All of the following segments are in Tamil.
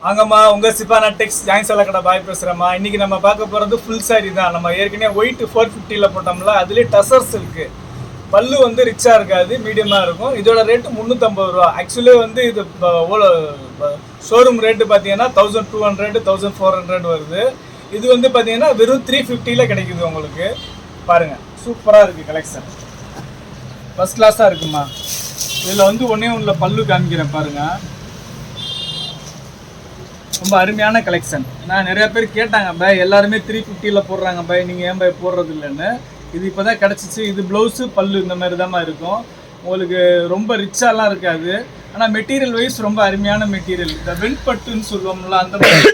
வாங்கம்மா உங்கள் சிப்பானா டெக்ஸ் ஜாயின் கடை பாய் பேசுகிறேம்மா. இன்றைக்கி நம்ம பார்க்க போகிறது ஃபுல் சாரி தான். நம்ம ஏற்கனவே ஒயிட் 450 போட்டோம்ல, அதுலேயே டசர்ஸ் இருக்குது. பல்லு வந்து ரிச்சாக இருக்காது, மீடியமாக இருக்கும். இதோட ரேட்டு 350 ரூபா. ஆக்சுவலி வந்து இது ஷோரூம் ரேட்டு பார்த்தீங்கன்னா 1200 1400 வருது. இது வந்து பார்த்தீங்கன்னா வெறும் 350 கிடைக்குது உங்களுக்கு. பாருங்கள், சூப்பராக இருக்குது கலெக்ஷன், ஃபஸ்ட் கிளாஸாக இருக்குமா. இதில் வந்து ஒன்றில் பல்லு காமிக்கிறேன் பாருங்கள். ரொம்ப அருமையான கலெக்ஷன். நான் நிறைய பேர் கேட்டாங்க பாய், எல்லாருமே 350 போடுறாங்க பாய், நீங்கள் ஏன் பாய் போடுறது இல்லைன்னு. இது இப்போ தான் கிடச்சிச்சு. இது ப்ளவுஸு பல்லு இந்த மாதிரி தான் இருக்கும். உங்களுக்கு ரொம்ப ரிச்சாலாம் இருக்காது, ஆனால் மெட்டீரியல் வைஸ் ரொம்ப அருமையான மெட்டீரியல். இந்த வெண்பட்டுன்னு சொல்லுவோம்ல, அந்த மாதிரி.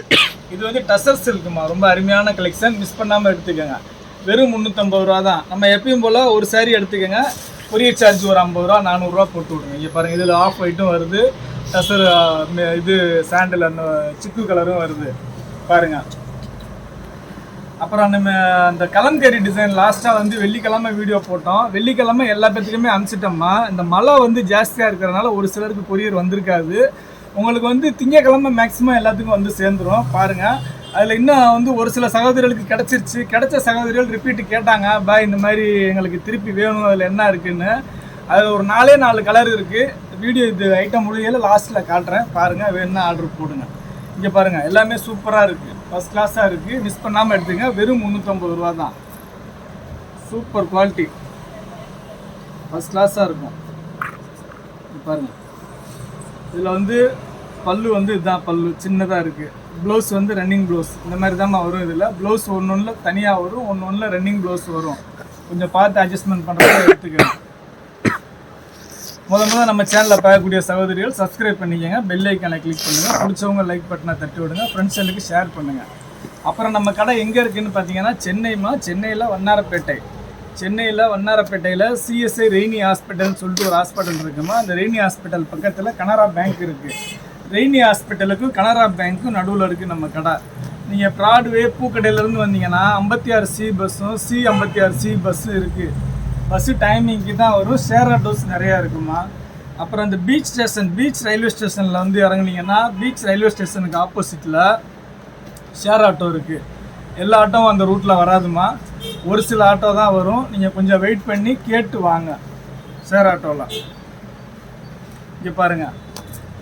இது வந்து டசர்ஸ் இருக்குமா, ரொம்ப அருமையான கலெக்ஷன். மிஸ் பண்ணாமல் எடுத்துக்கோங்க. வெறும் 350 ரூபா தான். நம்ம எப்பயும் போல் ஒரு சாரீ எடுத்துக்கோங்க, கொரியர் சார்ஜ் ஒரு 50 ரூபா 400 போட்டு விட்ருங்க. இங்கே பாருங்கள், இதில் ஆஃப் ஒயிட்டும் வருது, டசர் இது சாண்டில் அந்த சிக்கு கலரும் வருது பாருங்கள். அப்புறம் நம்ம அந்த கலம்கரி டிசைன் லாஸ்ட்டாக வந்து வெள்ளிக்கிழமை வீடியோ போட்டோம். வெள்ளிக்கிழமை எல்லா பேத்துக்குமே அனுப்பிச்சிட்டோம்மா. இந்த மழை வந்து ஜாஸ்தியாக இருக்கிறதுனால ஒரு சிலருக்கு கொரியர் வந்திருக்காது. உங்களுக்கு வந்து திங்கக்கிழமை மேக்ஸிமம் எல்லாத்துக்கும் வந்து சேர்ந்துடும் பாருங்கள். அதில் இன்னும் வந்து ஒரு சில சகோதரிகளுக்கு கிடச்சிருச்சு. கிடைச்ச சகோதரிகள் ரிப்பீட்டு கேட்டாங்க பாய், இந்த மாதிரி எங்களுக்கு திருப்பி வேணும், அதில் என்ன இருக்குதுன்னு. அதில் ஒரு 4 கலர் இருக்குது. வீடியோ இது ஐட்டம் முடியல லாஸ்ட்டில் காட்டுறேன் பாருங்கள், வேணுன்னா ஆர்டர் போடுங்க. இங்கே பாருங்கள், எல்லாமே சூப்பராக இருக்குது, ஃபஸ்ட் கிளாஸாக இருக்குது. மிஸ் பண்ணாமல் எடுத்துங்க. வெறும் 350 ரூபா தான். சூப்பர் குவாலிட்டி, ஃபஸ்ட் கிளாஸாக இருக்கும். பாருங்கள், இதில் வந்து பல்லு வந்து இதுதான் பல்லு, சின்னதாக இருக்குது. ப்ளவுஸ் வந்து ரன்னிங் ப்ளவுஸ் இந்த மாதிரி தான் வரும். இதில் ப்ளவுஸ் ஒன்று தனியாக வரும், ஒன்று ரன்னிங் ப்ளவுஸ் வரும். கொஞ்சம் பார்த்து அட்ஜஸ்ட்மெண்ட் பண்ணுறத எடுத்துக்கிறேன். முதல்ல நம்ம சேனலில் பார்க்கக்கூடிய சகோதரிகள் சப்ஸ்கிரைப் பண்ணிக்கோங்க, பெல் ஐக்கானை கிளிக் பண்ணுங்கள். பிடிச்சவங்க லைக் பட்டனை தட்டி விடுங்க, ஃப்ரெண்ட்ஸுகளுக்கு ஷேர் பண்ணுங்கள். அப்புறம் நம்ம கடை எங்கே இருக்குதுன்னு பார்த்தீங்கன்னா சென்னையில் வண்ணாரப்பேட்டை. சென்னையில் வண்ணாரப்பேட்டையில் சிஎஸ்ஐ ரெய்னி ஹாஸ்பிட்டல்னு சொல்லிட்டு ஒரு ஹாஸ்பிட்டல் இருக்குமா. அந்த ரெய்னி ஹாஸ்பிட்டல் பக்கத்தில் கனரா பேங்க் இருக்குது. ரெய்னி ஹாஸ்பிட்டலுக்கும் கனரா பேங்க்கும் நடுவில் இருக்குது நம்ம கடை. நீங்கள் ப்ராட்வே பூக்கடையிலேருந்து வந்தீங்கன்னா 56C பஸ்ஸும் C56C பஸ்ஸும் இருக்குது. பஸ்ஸு டைமிங்க்கு தான் வரும். ஷேர் ஆட்டோஸ் நிறையா இருக்குமா. அப்புறம் இந்த பீச் ரயில்வே ஸ்டேஷனில் வந்து இறங்குனீங்கன்னா பீச் ரயில்வே ஸ்டேஷனுக்கு ஆப்போசிட்டில் ஷேர் ஆட்டோ இருக்குது. எல்லா ஆட்டோவும் அந்த ரூட்டில் வராதுமா, ஒரு சில ஆட்டோ தான் வரும். நீங்கள் கொஞ்சம் வெயிட் பண்ணி கேட்டு வாங்க ஷேர் ஆட்டோவில். இங்கே பாருங்கள்,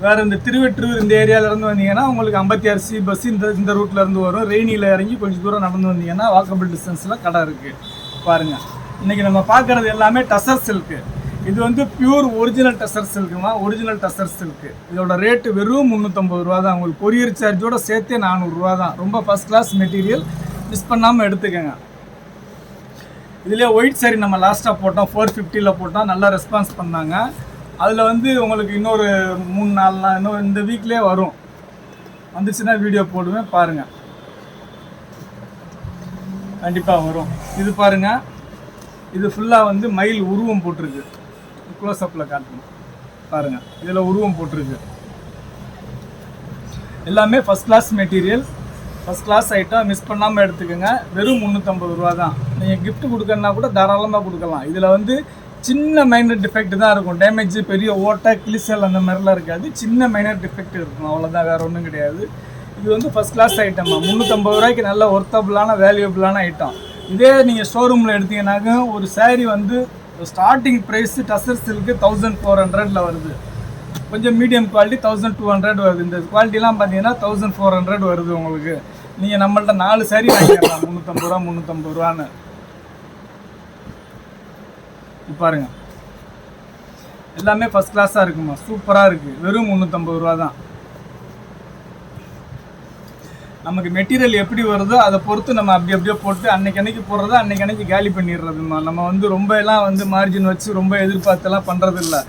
வேறு இந்த திருவெற்றூர் இந்த ஏரியாவிலேருந்து வந்தீங்கன்னா உங்களுக்கு 56C பஸ் இந்த ரூட்லேருந்து வரும். ரெய்னியில் இறங்கி கொஞ்சம் தூரம் நடந்து வந்தீங்கன்னா வாக்கபிள் டிஸ்டன்ஸில் கடை இருக்குது பாருங்கள். இன்றைக்கி நம்ம பார்க்குறது எல்லாமே டசர் சில்க்கு. இது வந்து பியூர் ஒரிஜினல் டசர் சில்க்குமா, ஒரிஜினல் டசர் சில்க்கு. இதோட ரேட்டு வெறும் 350 ரூபா தான். உங்களுக்கு கொரியர் சார்ஜோட சேர்த்தே 400 ரூபா தான். ரொம்ப ஃபஸ்ட் கிளாஸ் மெட்டீரியல், மிஸ் பண்ணாமல் எடுத்துக்கோங்க. இதிலே ஒயிட் சாரி நம்ம லாஸ்ட்டாக போட்டோம், 450 போட்டோம், நல்லா ரெஸ்பான்ஸ் பண்ணாங்க. அதில் வந்து உங்களுக்கு இன்னொரு 3-4 நாள் இன்னும் இந்த வீக்லேயே வரும். வந்துச்சுன்னா வீடியோ போடுவேன் பாருங்கள், கண்டிப்பாக வரும். இது பாருங்கள், இது ஃபுல்லாக வந்து மயில் உருவம் போட்டிருக்கு. க்ளோஸ்அப்பில் காட்டணும் பாருங்கள், இதில் உருவம் போட்டிருக்கு. எல்லாமே first class material, first class item, miss பண்ணாமல் எடுத்துக்கோங்க. வெறும் 350 ரூபா தான். நீங்கள் கிஃப்ட் கொடுக்கணுன்னா கூட தாராளமாக கொடுக்கலாம். இதில் வந்து சின்ன மைனர் டிஃபெக்ட் தான் இருக்கும். டேமேஜ், பெரிய ஓட்டை, கிளிசல் அந்த மாதிரிலாம் இருக்காது. சின்ன மைனர் டிஃபெக்ட் இருக்கும், அவ்வளோதான், வேறு ஒன்றும் கிடையாது. இது வந்து ஃபஸ்ட் கிளாஸ் ஐட்டம். 350 ரூபாய்க்கு நல்ல ஒர்த்தபுளான வேல்யூபிளான ஐட்டம். இதே நீங்கள் ஷோரூமில் எடுத்தீங்கன்னாக்க ஒரு சாரீ வந்து ஸ்டார்டிங் ப்ரைஸு டசர் சில்க்கு 1400 வருது. கொஞ்சம் மீடியம் குவாலிட்டி 1200 வருது. இந்த குவாலிட்டிலாம் பார்த்தீங்கன்னா 1400 வருது உங்களுக்கு. நீங்கள் நம்மள்ட்ட 4 சாரீ வாங்கிக்கலாம் 350 ரூபான்னு. பாருங்கள், எல்லாமே ஃபஸ்ட் கிளாஸாக இருக்குமா, சூப்பராக இருக்குது. வெறும் 350 ரூபா தான். நமக்கு மெட்டீரியல் எப்படி வருதோ அதை பொறுத்து நம்ம அப்படியே போட்டு அன்னைக்கு போடுறத அன்னைக்கு காலி பண்ணிடுறதுமா. நம்ம வந்து ரொம்ப எல்லாம் வந்து மார்ஜின் வச்சு ரொம்ப எதிர்பார்த்தெல்லாம் பண்ணுறது இல்லை.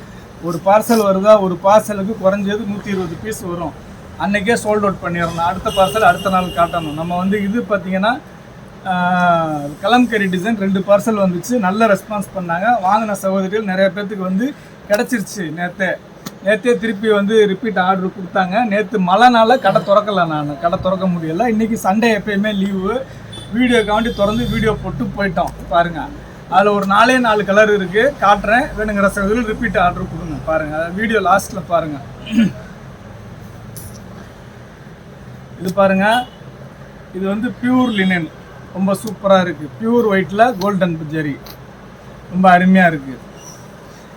ஒரு பார்சல் வருதா, ஒரு பார்சலுக்கு குறைஞ்சது 120 பீஸ் வரும். அன்றைக்கே சோல்ட் அவுட் பண்ணிடணும். அடுத்த பார்சல் அடுத்த நாள் காட்டணும். நம்ம வந்து இது பார்த்திங்கன்னா கலம்கரி டிசைன் 2 பார்சல் வந்துச்சு, நல்ல ரெஸ்பான்ஸ் பண்ணாங்க. வாங்கின சகோதரிகள் நிறைய பேர்த்துக்கு வந்து கிடச்சிருச்சு. நேற்றே திருப்பி வந்து ரிப்பீட் ஆர்டர் கொடுத்தாங்க. நேற்று மழைனால கடை திறக்கலை, நான் கடை திறக்க முடியலை. இன்றைக்கி சண்டே எப்பயுமே லீவு, வீடியோக்காண்டி திறந்து வீடியோ போட்டு போயிட்டோம் பாருங்கள். அதில் ஒரு 4 கலர் இருக்குது, காட்டுறேன். வேணுங்கிற சகோதரிகள் ரிப்பீட் ஆர்டர் கொடுங்க பாருங்கள். வீடியோ லாஸ்ட்டில் பாருங்கள். இது பாருங்கள், இது வந்து பியூர் லினன், ரொம்ப சூப்பராக இருக்குது. பியூர் ஒயிட்டில் கோல்டன் ஜரி, ரொம்ப அருமையாக இருக்குது.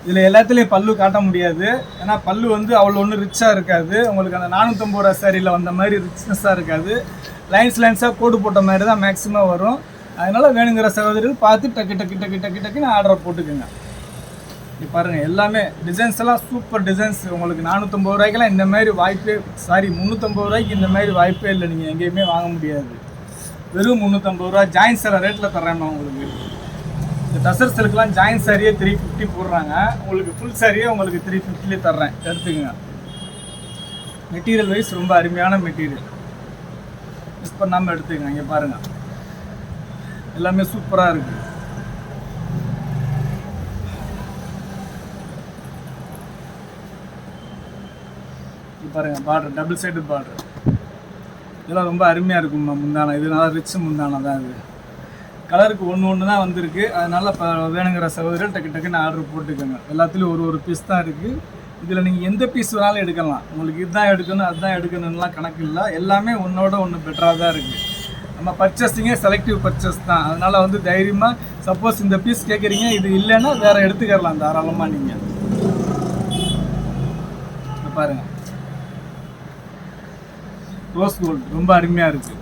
இதில் எல்லாத்துலேயும் பல்லு காட்ட முடியாது, ஏன்னா பல்லு வந்து அவ்வளோ ஒன்றும் ரிச்சாக இருக்காது. உங்களுக்கு அந்த 450 ரூபா சாரியில் வந்த மாதிரி ரிச்னஸாக இருக்காது. லைன்ஸாக கோடு போட்ட மாதிரி தான் மேக்ஸிமம் வரும். அதனால் வேணுங்கிற சகோதரிகள் பார்த்து டக்கு டக்கு டக்கு டக்கு டக்குன்னு ஆர்டர் போட்டுக்கோங்க. இப்போ பாருங்கள், எல்லாமே டிசைன்ஸ் எல்லாம் சூப்பர் டிசைன்ஸ். உங்களுக்கு 450 ரூபாய்க்கெல்லாம் இந்த மாதிரி வாய்ப்பே, 350 ரூபாய்க்கு இந்த மாதிரி வாய்ப்பே இல்லை, நீங்கள் எங்கேயுமே வாங்க முடியாது. வெறும் 350 ரூபா ஜாயின் சார ரேட்டில் தர்றேன் உங்களுக்கு. இந்த டசர் சில்க்லாம் ஜாயின் சாரியே 350 போடுறாங்க, உங்களுக்கு ஃபுல் சாரியே உங்களுக்கு 350 தர்றேன், எடுத்துக்கோங்க. மெட்டீரியல் வைஸ் ரொம்ப அருமையான மெட்டீரியல், மிஸ் பண்ணாமல் எடுத்துக்கோங்க. இங்கே பாருங்கள், எல்லாமே சூப்பராக இருக்குது. பாருங்கள், பார்டர் டபுள் சைடு பார்டர், இதெல்லாம் ரொம்ப அருமையாக இருக்கும்மா. முந்தானம் இது நல்லா ரிச் முந்தானம் தான். இது கலருக்கு ஒன்று தான் வந்திருக்கு. அதனால் இப்போ வேணுங்கிற சகோதரர்கள் டக்கு டக்குன்னு ஆர்டர் போட்டுக்கோங்க. எல்லாத்துலேயும் ஒரு பீஸ் தான் இருக்குது. இதில் நீங்கள் எந்த பீஸ் வேணாலும் எடுக்கலாம். உங்களுக்கு இதுதான் எடுக்கணும் அதுதான் எடுக்கணும்லாம் கணக்கு இல்லை. எல்லாமே ஒன்றோட ஒன்று பெட்டராக தான் இருக்குது. நம்ம பர்ச்சேஸிங்கே செலக்டிவ் பர்ச்சேஸ் தான். அதனால் வந்து தைரியமாக, சப்போஸ் இந்த பீஸ் கேட்குறீங்க, இது இல்லைன்னா வேறு எடுத்துக்கலாம் தாராளமாக. நீங்கள் பாருங்கள், ரோஸ் கோல்டு ரொம்ப அருமையாக இருக்குது.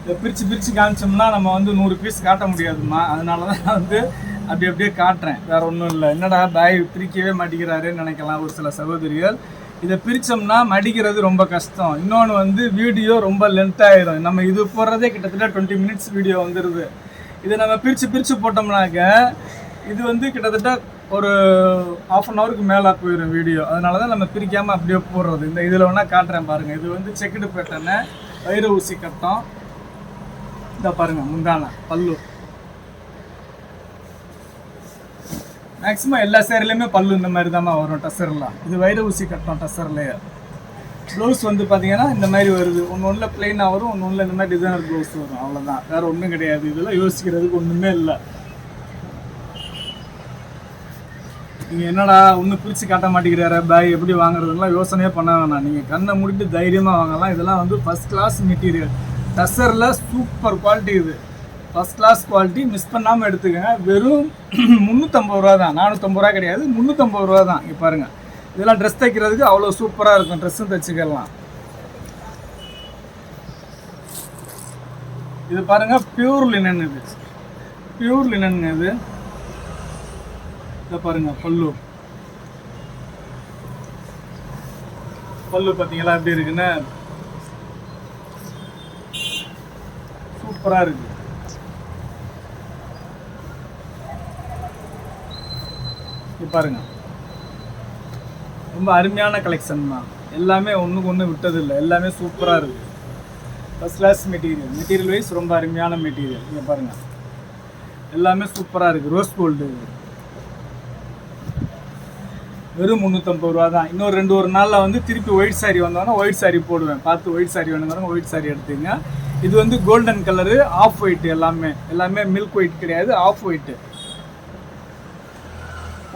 இதை பிரித்து காமிச்சோம்னா நம்ம வந்து 100 பீஸ் காட்ட முடியாதுமா. அதனால தான் நான் வந்து அப்படியே காட்டுறேன், வேறு ஒன்றும் இல்லை. என்னடா பாய் பிரிக்கவே மாட்டேங்கிறாருன்னு நினைக்கலாம் ஒரு சில சகோதரிகள். இதை பிரித்தோம்னா மடிக்கிறது ரொம்ப கஷ்டம். இன்னொன்று வந்து வீடியோ ரொம்ப லென்த் ஆகிடும். நம்ம இது போடுறதே கிட்டத்தட்ட 20 மினிட்ஸ் வீடியோ வந்துடுது. இதை நம்ம பிரித்து போட்டோம்னாக்க இது வந்து கிட்டத்தட்ட ஒரு 1/2 ஹவருக்கு மேலே போயிடும் வீடியோ. அதனால தான் நம்ம பிரிக்காமல் அப்படியே போடுறது. இந்த இதில் வேணால் காட்டுறேன் பாருங்கள். இது வந்து செக்குடு பேட்டர்னு, வைர ஊசி கட்டம். இதை பாருங்கள், முந்தான பல்லு. மேக்ஸிமம் எல்லா சேரிலையுமே பல்லு இந்த மாதிரி தான் வரும் டசர்லாம். இது வைர ஊசி கட்டம் டசர்லேயே. ப்ளவுஸ் வந்து பார்த்தீங்கன்னா இந்த மாதிரி வருது. ஒன்றில் பிளெயினாக வரும், ஒன்றில் இந்த மாதிரி டிசைனர் ப்ளவுஸ் வரும். அவ்வளோதான், வேறு ஒன்றும் கிடையாது. இதெல்லாம் யோசிக்கிறதுக்கு ஒன்றுமே இல்லை. நீங்கள் என்னடா ஒன்றும் பிரித்து காட்ட மாட்டேங்கிறார பாய், எப்படி வாங்குறதுலாம் யோசனையே பண்ண வேணாம். நீங்கள் கண்ணை மூடிட்டு தைரியமாக வாங்கலாம். இதெல்லாம் வந்து ஃபஸ்ட் கிளாஸ் மெட்டீரியல், டசரில் சூப்பர் குவாலிட்டி. இது ஃபஸ்ட் கிளாஸ் குவாலிட்டி, மிஸ் பண்ணாமல் எடுத்துக்கங்க. வெறும் 350 ரூபா தான், 450 ரூபா கிடையாது, 350 ரூபா தான். இங்கே பாருங்கள், இதெல்லாம் ட்ரெஸ் தைக்கிறதுக்கு அவ்வளோ சூப்பராக இருக்கும். ட்ரெஸ்ஸும் தைச்சிக்கலாம். இது பாருங்கள், பியூர் லினன். இது பியூர் லினன். இது பாருங்க, பல்லு பார்த்தீங்களா எப்படி இருக்குன்னு, சூப்பராக இருக்கு. பாருங்க, ரொம்ப அருமையான கலெக்ஷன் தான். எல்லாமே ஒன்றுக்கு ஒன்று விட்டதில்லை, எல்லாமே சூப்பராக இருக்குது. ஃபர்ஸ்ட் கிளாஸ் மெட்டீரியல் வைஸ் ரொம்ப அருமையான மெட்டீரியல். இங்கே பாருங்கள், எல்லாமே சூப்பராக இருக்குது. ரோஸ் கோல்டு வெறும் 350 ரூபா தான். இன்னொரு 2 நாளில் வந்து திருப்பி ஒயிட் சாரி வந்தோன்னா ஒயிட் சாரி போடுவேன். பார்த்து ஒயிட் சாரி வேணுங்கிறவங்க ஒயிட் சாரி எடுத்துங்க. இது வந்து கோல்டன் கலரு, ஆஃப் ஒயிட். எல்லாமே மில்க் ஒயிட் கிடையாது, ஆஃப் ஒயிட்டு.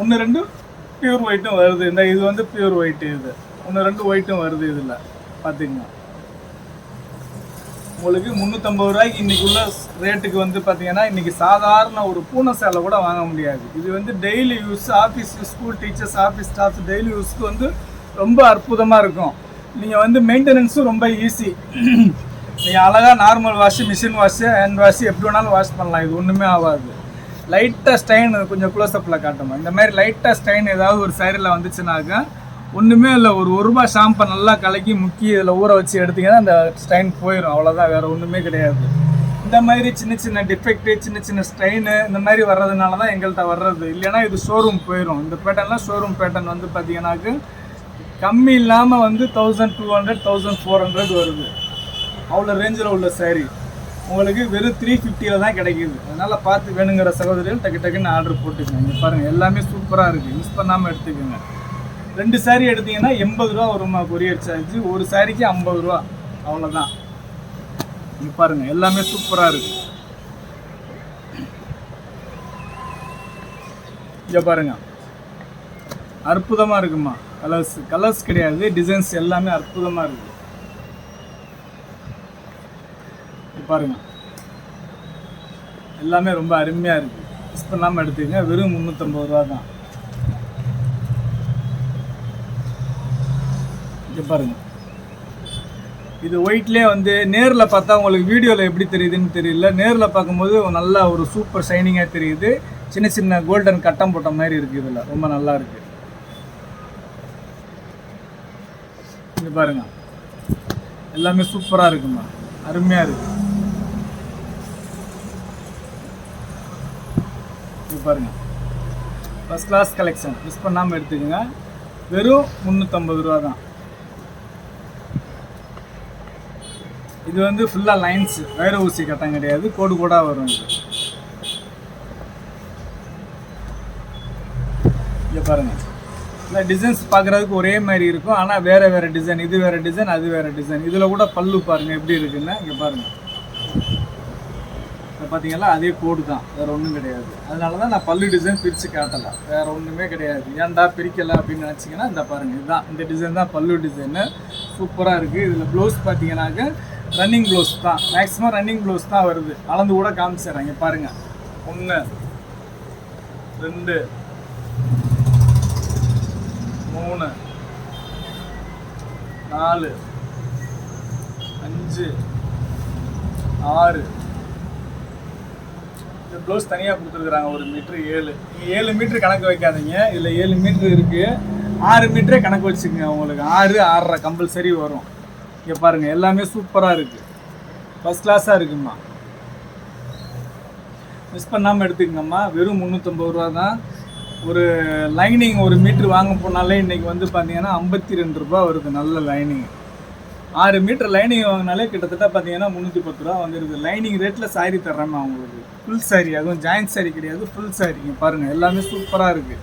1-2 பியூர் ஒயிட்டும் வருது. இது வந்து பியூர் ஒயிட்டு. இது 1-2 ஒயிட்டும் வருது. இதில் பார்த்துக்குங்க. உங்களுக்கு 350 ரூபாய்க்கு இன்றைக்கி உள்ள ரேட்டுக்கு வந்து பார்த்தீங்கன்னா இன்றைக்கி சாதாரண ஒரு பூனை சேலை கூட வாங்க முடியாது. இது வந்து daily use, office school teachers, office staffs daily யூஸ்க்கு வந்து ரொம்ப அற்புதமாக இருக்கும். நீங்கள் வந்து மெயின்டெனன்ஸும் ரொம்ப ஈஸி. நீங்கள் அழகாக normal wash, machine wash, hand wash எப்படி வேணாலும் வாஷ் பண்ணலாம். இது ஒன்றுமே ஆகாது. லைட்டாக ஸ்டைன் கொஞ்சம் க்ளோஸ்அப்பில் காட்டுமா. இந்த மாதிரி லைட்டாக ஸ்டைன் ஏதாவது ஒரு சாரியில் வந்துச்சுனாக்கா ஒன்றுமே இல்லை, ஒரு ரூபா ஷாம்பை நல்லா கலக்கி முக்கி இதில் ஊற வச்சு எடுத்திங்கன்னா அந்த ஸ்டைன் போயிடும். அவ்வளோதான், வேறு ஒன்றுமே கிடையாது. இந்த மாதிரி சின்ன டிஃபெக்ட்டு, சின்ன ஸ்டைனு இந்த மாதிரி வர்றதுனால தான் எங்கள்கிட்ட வர்றது. இல்லைன்னா இது ஷோரூம் போயிடும். இந்த பேட்டர்ன்லாம் ஷோரூம் பேட்டர்ன் வந்து பார்த்தீங்கன்னாக்கு கம்மி இல்லாமல் வந்து 1200 1400 வருது. அவ்வளோ ரேஞ்சில் உள்ள சாரீ உங்களுக்கு வெறும் 350 தான் கிடைக்கிது. அதனால் பார்த்து வேணுங்கிற சகோதரிகள் டக்குன்னு ஆர்டர் போட்டுக்கோங்க. இங்கே பாருங்கள், எல்லாமே சூப்பராக இருக்குது, மிஸ் பண்ணாமல் எடுத்துக்கோங்க. 2 சாரீ எடுத்தீங்கன்னா 80 ரூபா வருமா கொரியர் சார்ஜ். ஒரு சாரிக்கு 50 ரூபா, அவ்வளோதான். இங்கே பாருங்கள், எல்லாமே சூப்பராக இருக்குது. இங்கே பாருங்கள், அற்புதமாக இருக்குமா. கலர்ஸ் கிடையாது, டிசைன்ஸ் எல்லாமே அற்புதமாக இருக்குது. பாருங்கள், எல்லாமே ரொம்ப அருமையாக இருக்குது. மிஸ் பண்ணாமல் எடுத்துக்கங்க. வெறும் 350 ரூபா தான். இங்கே பாருங்கள், இது ஒயிட்லேயே வந்து நேரில் பார்த்தா உங்களுக்கு வீடியோவில் எப்படி தெரியுதுன்னு தெரியல. நேரில் பார்க்கும்போது நல்லா ஒரு சூப்பர் ஷைனிங்காக தெரியுது. சின்ன சின்ன கோல்டன் கட்டம் போட்ட மாதிரி இருக்குது. இதில் ரொம்ப நல்லா இருக்குது. இங்கே பாருங்கள், எல்லாமே சூப்பராக இருக்குமா, அருமையாக இருக்குது. இது பாருங்கள், ஃபஸ்ட் கிளாஸ் கலெக்ஷன். மிஸ் பண்ணாமல் எடுத்துக்கோங்க. வெறும் 350 ரூபா தான். இது வந்து ஃபுல்லாக லைன்ஸு, வைர ஊசி கட்டம் கிடையாது, கோடு கோடாக வரும். இது இங்கே பாருங்கள், இல்லை டிசைன்ஸ் பார்க்குறதுக்கு ஒரே மாதிரி இருக்கும், ஆனால் வேறு வேறு டிசைன். இது வேறு டிசைன், அது வேறு டிசைன். இதில் கூட பல்லு பாருங்கள் எப்படி இருக்குன்னு. இங்கே பாருங்கள், இப்போ பார்த்தீங்கன்னா அதே கோடு தான், வேறு ஒன்றும் கிடையாது. அதனால தான் நான் பல்லு டிசைன் பிரித்து காட்டலை, வேறு ஒன்றுமே கிடையாது. ஏன்டா பிரிக்கலை அப்படின்னு நினச்சிங்கன்னா இந்த பாருங்கள், இதுதான் இந்த டிசைன் தான் பல்லு டிசைனு. சூப்பராக இருக்குது. இதில் ப்ளவுஸ் பார்த்தீங்கன்னாக்க ரன்னிங் ப்ளவுஸ் தான், மேக்ஸிமம் ரன்னிங் ப்ளவுஸ் தான் வருது. அளந்து கூட காமிச்சிடுறேன். இங்கே பாருங்கள், 1 2 3 4 5 6. இந்த ப்ளவுஸ் தனியாக கொடுத்துருக்குறாங்க. 1 மீட்ரு 7. நீங்கள் 7 மீட்ரு கணக்கு வைக்காதீங்க. இதில் 7 மீட்ரு இருக்குது. 6 மீட்டரே கணக்கு வச்சுக்கோங்க. உங்களுக்கு 6 6.5 கம்பல்சரி வரும். இங்கே பாருங்கள், எல்லாமே சூப்பராக இருக்குது, ஃபஸ்ட் கிளாஸாக இருக்குங்கம்மா. மிஸ் பண்ணாமல் எடுத்துக்கங்கம்மா. வெறும் 350 ரூபா தான். ஒரு லைனிங் 1 மீட்ரு வாங்க போனாலே இன்றைக்கி வந்து பார்த்தீங்கன்னா 52 ரூபா வருது. நல்ல லைனிங் 6 மீட்டர் லைனிங் வாங்கினாலே கிட்டத்தட்ட பார்த்தீங்கன்னா 310 ரூபா வந்துடுது. லைனிங் ரேட்டில் சாரி தர்றேம்மா உங்களுக்கு. ஃபுல் சாரி, அதுவும் ஜாயின்ட் சாரி கிடையாது, ஃபுல் சாரி. இங்கே பாருங்கள், எல்லாமே சூப்பராக இருக்குது.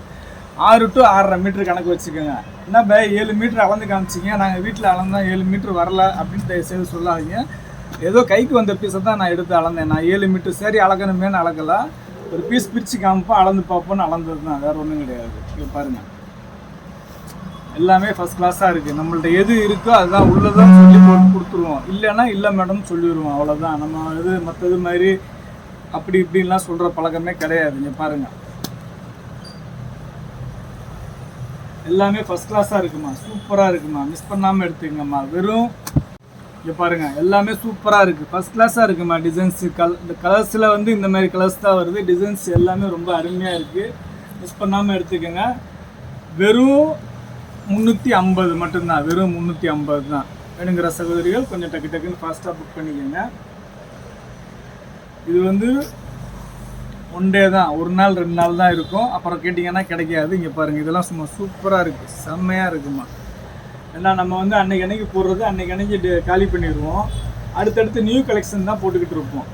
6 to 6.5 மீட்ரு கணக்கு வச்சுக்கோங்க. என்ன 7 மீட்ரு அளந்து காமிச்சிங்க, நாங்கள் வீட்டில் அளந்தோம் 7 மீட்ரு வரல அப்படின்னு தயவுசெய்து சொல்லாதீங்க. ஏதோ கைக்கு வந்த பீஸை தான் நான் எடுத்து அளந்தேன். நான் 7 மீட்ரு சரி அளக்கணுமேனு அளக்கலாம். ஒரு பீஸ் பிரித்து காமிப்போம், அளந்து பார்ப்போன்னு அளந்தது தான், வேறு ஒன்றும் கிடையாது. இங்கே பாருங்கள், எல்லாமே ஃபஸ்ட் கிளாஸாக இருக்குது. நம்மள்ட்ட எது இருக்கோ அதுதான் உள்ளதான் சொல்லி போட்டு கொடுத்துருவோம். இல்லைன்னா இல்லை மேடம் சொல்லிடுவோம், அவ்வளோதான். நம்ம இது மற்றது மாதிரி அப்படி இப்படின்லாம் சொல்கிற பழக்கமே கிடையாது. இங்கே பாருங்கள், எல்லாமே ஃபஸ்ட் கிளாஸாக இருக்குமா, சூப்பராக இருக்குமா. மிஸ் பண்ணாமல் எடுத்துக்கங்கம்மா. வெறும் இங்கே பாருங்கள், எல்லாமே சூப்பராக இருக்குது, ஃபஸ்ட் கிளாஸாக இருக்குமா. டிசைன்ஸு இந்த கலர்ஸில் வந்து இந்த மாதிரி கலர்ஸ் தான் வருது. டிசைன்ஸ் எல்லாமே ரொம்ப அருமையாக இருக்குது. மிஸ் பண்ணாமல் எடுத்துக்கோங்க. வெறும் 350 மட்டும்தான். வெறும் 350 தான். வேணுங்கிற சகோதரிகள் கொஞ்சம் டக்கு டக்குன்னு ஃபாஸ்ட்டாக புக் பண்ணிக்கோங்க. இது வந்து 1 டே தான், 1 நாள் 2 நாள் தான் இருக்கும். அப்புறம் கேட்டிங்கன்னா கிடைக்காது. இங்கே பாருங்கள், இதெல்லாம் சும்மா சூப்பராக இருக்குது, செம்மையாக இருக்குமா. ஏன்னா நம்ம வந்து அன்னைக்கு போடுறது அன்னைக்கு காலி பண்ணிடுவோம். அடுத்தடுத்து நியூ கலெக்ஷன் தான் போட்டுக்கிட்டு இருப்போம்.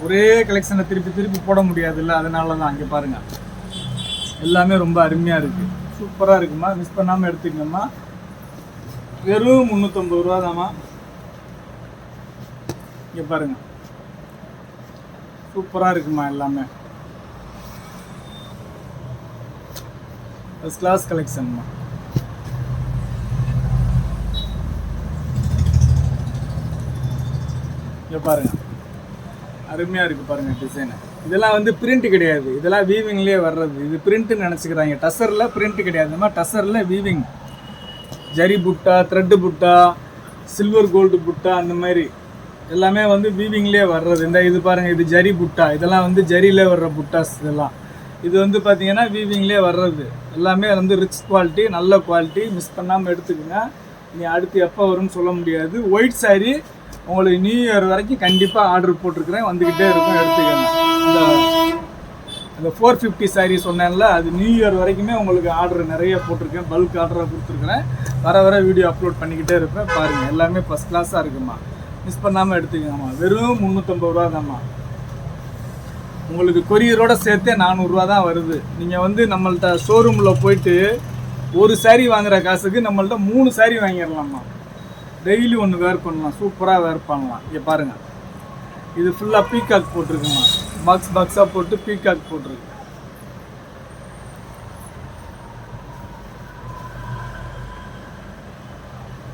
ஒரே கலெக்ஷனை திருப்பி போட முடியாதுல்ல, அதனால தான். இங்கே பாருங்கள், எல்லாமே ரொம்ப அருமையாக இருக்குது, சூப்பராக இருக்குமா. மிஸ் பண்ணாமல் எடுத்துக்கங்கம்மா. வெறும் 350 ரூபா தாம்மா. இங்கே பாருங்கள், சூப்பராக இருக்குமா. எல்லாமே ஃபஸ்ட் கிளாஸ் கலெக்ஷன்மா. இங்கே பாருங்கள், அருமையாக இருக்குது பாருங்கள் டிசைனு. இதெல்லாம் வந்து பிரிண்ட் கிடையாது, இதெல்லாம் வீவிங்லேயே வர்றது. இது பிரிண்ட்டுன்னு நினச்சிக்கிறாங்க. டசரில் பிரிண்ட் கிடையாதுமா. டசரில் வீவிங், ஜரி புட்டா, த்ரெட்டு புட்டா, சில்வர் கோல்டு புட்டா, அந்த மாதிரி எல்லாமே வந்து வீவிங்லேயே வர்றது. இந்த இது பாருங்கள், இது ஜரி புட்டா. இதெல்லாம் வந்து ஜரியிலே வர்ற புட்டாஸ். இதெல்லாம் இது வந்து பார்த்தீங்கன்னா வீவிங்லேயே வர்றது. எல்லாமே வந்து ரிச் குவாலிட்டி, நல்ல குவாலிட்டி. மிஸ் பண்ணாமல் எடுத்துக்கோங்க. நீ அடுத்து எப்போ வரும்னு சொல்ல முடியாது. ஒயிட் சாரி உங்களுக்கு நியூ இயர் வரைக்கும் கண்டிப்பாக ஆர்டர் போட்டிருக்கிறேன், வந்துக்கிட்டே இருக்கும், எடுத்துக்கோங்க. அந்த 450 சாரீ சொன்னேன்ல, அது நியூ இயர் வரைக்குமே உங்களுக்கு ஆர்டர் நிறைய போட்டிருக்கேன், பல்க் ஆர்டராக கொடுத்துருக்குறேன். வர வீடியோ அப்லோட் பண்ணிக்கிட்டே இருப்பேன். பாருங்கள், எல்லாமே ஃபஸ்ட் கிளாஸாக இருக்குமா. மிஸ் பண்ணாமல் எடுத்துக்கோங்கம்மா. வெறும் 350 ரூபா தான்மா. உங்களுக்கு கொரியரோட சேர்த்தே 400 ரூபா தான் வருது. நீங்கள் வந்து நம்மள்ட்ட ஷோரூமில் போயிட்டு ஒரு சாரீ வாங்குகிற காசுக்கு நம்மள்ட்ட 3 சாரீ வாங்கிடலாம்மா. டெய்லி ஒன்று வேர் பண்ணலாம், சூப்பராக வேர் பண்ணலாம். இங்கே பாருங்கள், இது ஃபுல்லாக பீகாக் போட்டிருக்குமா. பாக்ஸாக போட்டு பீகாக் போட்டிருக்கு.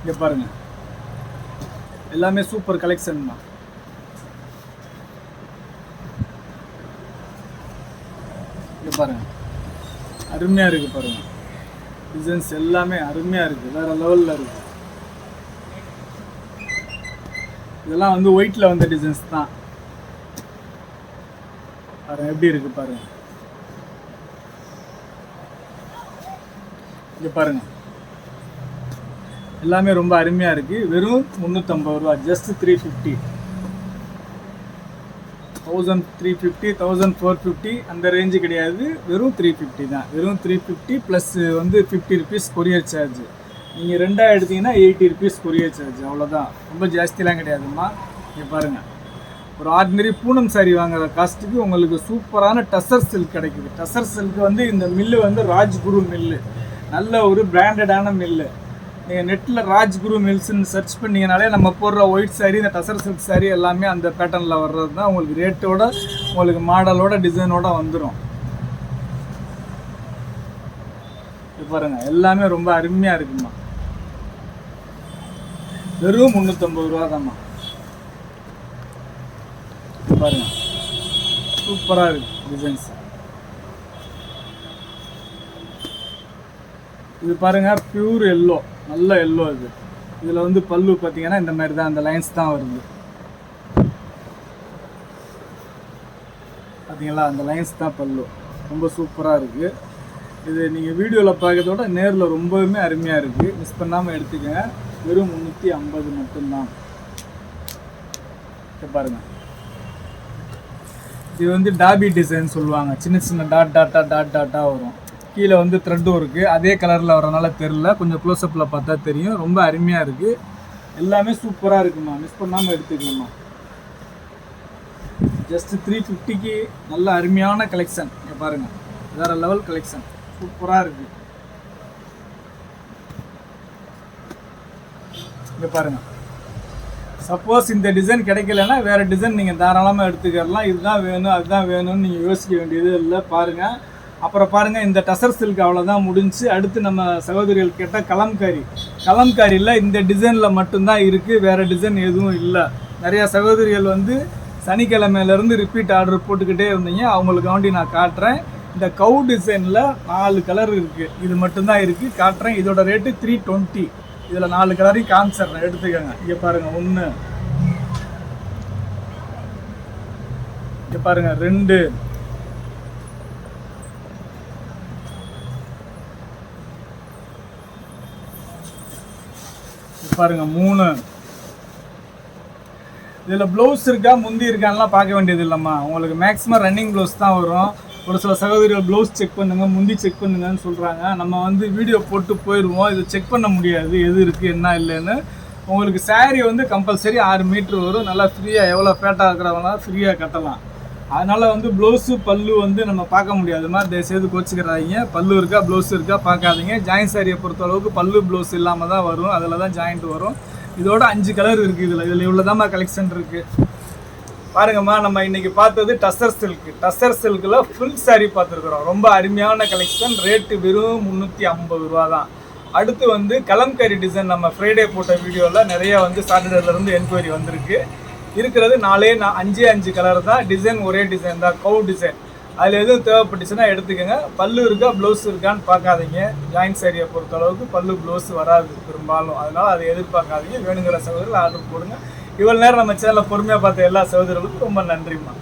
இங்கே பாருங்கள், எல்லாமே சூப்பர் கலெக்ஷன்மா. பாருங்கள், அருமையாக இருக்குது பாருங்கள். டிசைன்ஸ் எல்லாமே அருமையாக இருக்குது, வேறு லெவலில் இருக்குது. இதெல்லாம் வந்து ஒயிட்டில் வந்த டிசைன்ஸ் தான். பாருங்கள் எப்படி இருக்குது பாருங்கள். இங்கே பாருங்கள், எல்லாமே ரொம்ப அருமையாக இருக்குது. வெறும் 350 ரூபா, ஜஸ்ட் 350. 1350, 1450 அந்த ரேஞ்சு கிடையாது, வெறும் 350 தான். வெறும் 350 ப்ளஸ் வந்து 50 ருபீஸ் கொரியர் சார்ஜ். நீங்கள் ரெண்டாக எடுத்தீங்கன்னா 80 ருபீஸ் கொரியர் சார்ஜ், அவ்வளோதான். ரொம்ப ஜாஸ்திலாம் கிடையாதும்மா. இங்கே பாருங்கள், ஒரு ஆர்டினரி பூனம் சாரி வாங்குற காஸ்ட்டுக்கு உங்களுக்கு சூப்பரான டசர் சில்க் கிடைக்குது. டசர் சில்க் வந்து இந்த மில்லு வந்து ராஜ்குரு மில்லு, நல்ல ஒரு பிராண்டடான மில்லு. நீங்கள் நெட்டில் ராஜ்குரு மில்ஸ்ன்னு சர்ச் பண்ணிங்கனாலே நம்ம போடுற ஒயிட் சாரீ, இந்த டசர் சில்க் சாரீ எல்லாமே அந்த பேட்டர்னில் வர்றது தான். உங்களுக்கு ரேட்டோட, உங்களுக்கு மாடலோட, டிசைனோட வந்துடும். பாருங்கள், எல்லாமே ரொம்ப அருமையாக இருக்குமா. வெறும் 350 ரூபா தான்மா. பாருங்கள், சூப்பராக இருக்குது டிசைன்ஸ். இது பாருங்கள், பியூர் எல்லோ, நல்ல எல்லோ இது. இதில் வந்து பல்லு பார்த்தீங்கன்னா இந்த மாதிரி தான், அந்த லைன்ஸ் தான் வருது. பார்த்தீங்களா, அந்த லைன்ஸ் தான் பல்லு. ரொம்ப சூப்பராக இருக்குது. இது நீங்கள் வீடியோவில் பார்க்கறதோட நேரில் ரொம்பவுமே அருமையாக இருக்குது. மிஸ் பண்ணாமல் எடுத்துக்கங்க. வெறும் 350 மட்டும்தான். பாருங்கள், இது வந்து டாபி டிசைன் சொல்லுவாங்க. சின்ன சின்ன டாட்டாக வரும். கீழே வந்து த்ரெட்டும் இருக்குது. அதே கலரில் வரனால தெரில, கொஞ்சம் க்ளோஸ்அப்பில் பார்த்தா தெரியும். ரொம்ப அருமையாக இருக்குது. எல்லாமே சூப்பராக இருக்குமா, மிஸ் பண்ணாமல் எடுத்துக்கலாமா. ஜஸ்ட் 350க்கு நல்ல அருமையான கலெக்ஷன். இங்கே பாருங்கள், வேறு லெவல் கலெக்ஷன், சூப்பராக இருக்குது. இங்கே பாருங்கள், சப்போஸ் இந்த டிசைன் கிடைக்கலன்னா வேறு டிசைன் நீங்கள் தாராளமாக எடுத்துக்கலாம். இதுதான் வேணும், அதுதான் வேணும்னு நீங்கள் யோசிக்க வேண்டியது இல்லை. பாருங்கள், அப்புறம் பாருங்கள், இந்த டசர் சில்க் அவ்வளோதான் முடிஞ்சு. அடுத்து நம்ம சகோதரிகள் கேட்டால் கலம்காரியில் இந்த டிசைனில் மட்டும்தான் இருக்குது, வேறு டிசைன் எதுவும் இல்லை. நிறையா சகோதரிகள் வந்து சனிக்கிழமையிலேருந்து ரிப்பீட் ஆர்டர் போட்டுக்கிட்டே இருந்தீங்க. அவங்களுக்காண்டி நான் காட்டுறேன். இந்த கவு டிசைனில் 4 கலர் இருக்குது, இது மட்டும்தான் இருக்குது, காட்டுறேன். இதோட ரேட்டு 320. இதில் 4 கலரையும் காமிச்சிட்றேன், எடுத்துக்கோங்க. இங்கே பாருங்கள், 1, இங்கே பாருங்கள் 2, பாருங்க 3. இதில் ப்ளவுஸ் இருக்கா, முந்தி இருக்கான்லாம் பார்க்க வேண்டியது இல்லைம்மா. உங்களுக்கு மேக்ஸிமம் ரன்னிங் ப்ளவுஸ் தான் வரும். ஒரு சில சகோதரிகள் ப்ளவுஸ் செக் பண்ணுங்கள், முந்தி செக் பண்ணுங்கன்னு சொல்கிறாங்க. நம்ம வந்து வீடியோ போட்டு போயிடுவோம், இது செக் பண்ண முடியாது எது இருக்குது என்ன இல்லைன்னு. உங்களுக்கு சாரீ வந்து கம்பல்சரி 6 மீட்ரு வரும். நல்லா ஃப்ரீயாக, எவ்வளோ ஃபேட்டாக இருக்கிறவங்க ஃப்ரீயாக கட்டலாம். அதனால் வந்து ப்ளவுஸு பல்லு வந்து நம்ம பார்க்க முடியாதுமா. தயவுசெய்து கோச்சிக்கிறாங்க. பல்லு இருக்கா, ப்ளவுஸ் இருக்கா பார்க்காதீங்க. ஜாயின்ட் சாரியை பொறுத்த அளவுக்கு பல்லு ப்ளவுஸ் இல்லாமல் தான் வரும், அதில் தான் ஜாயிண்ட் வரும். இதோட 5 கலர் இருக்குது. இதில் இவ்வளோதாம்மா கலெக்ஷன் இருக்குது. பாருங்கம்மா, நம்ம இன்றைக்கி பார்த்தது டசர் சில்க். டசர் சில்கில் ஃபுல் சாரீ பார்த்துருக்குறோம். ரொம்ப அருமையான கலெக்ஷன். ரேட்டு வெறும் 350 ரூபா தான். அடுத்து வந்து கலம்காரி டிசைன். நம்ம ஃப்ரைடே போட்ட வீடியோவில் நிறைய வந்து சாட்டர்டேலேருந்து என்கொயரி வந்திருக்கு. இருக்கிறது 5 கலர் தான். டிசைன் ஒரே டிசைன் தான், கவு டிசைன். அதில் எதுவும் தேவைப்பட்டுச்சுன்னா எடுத்துக்கோங்க. பல்லு இருக்கா, ப்ளவுஸ் இருக்கான்னு பார்க்காதீங்க. ஜாயின்ட் சாரியை பொறுத்த அளவுக்கு பல்லு ப்ளவுஸ் வராது பெரும்பாலும். அதனால் அதை எதிர்பார்க்காதீங்க. வேணுங்கிற சகோதரர்கள் ஆர்டர் போடுங்க. இவ்வளோ நேரம் நம்ம சேனலில் பொறுமையாக பார்த்த எல்லா சகோதரர்களுக்கும் ரொம்ப நன்றிம்மா.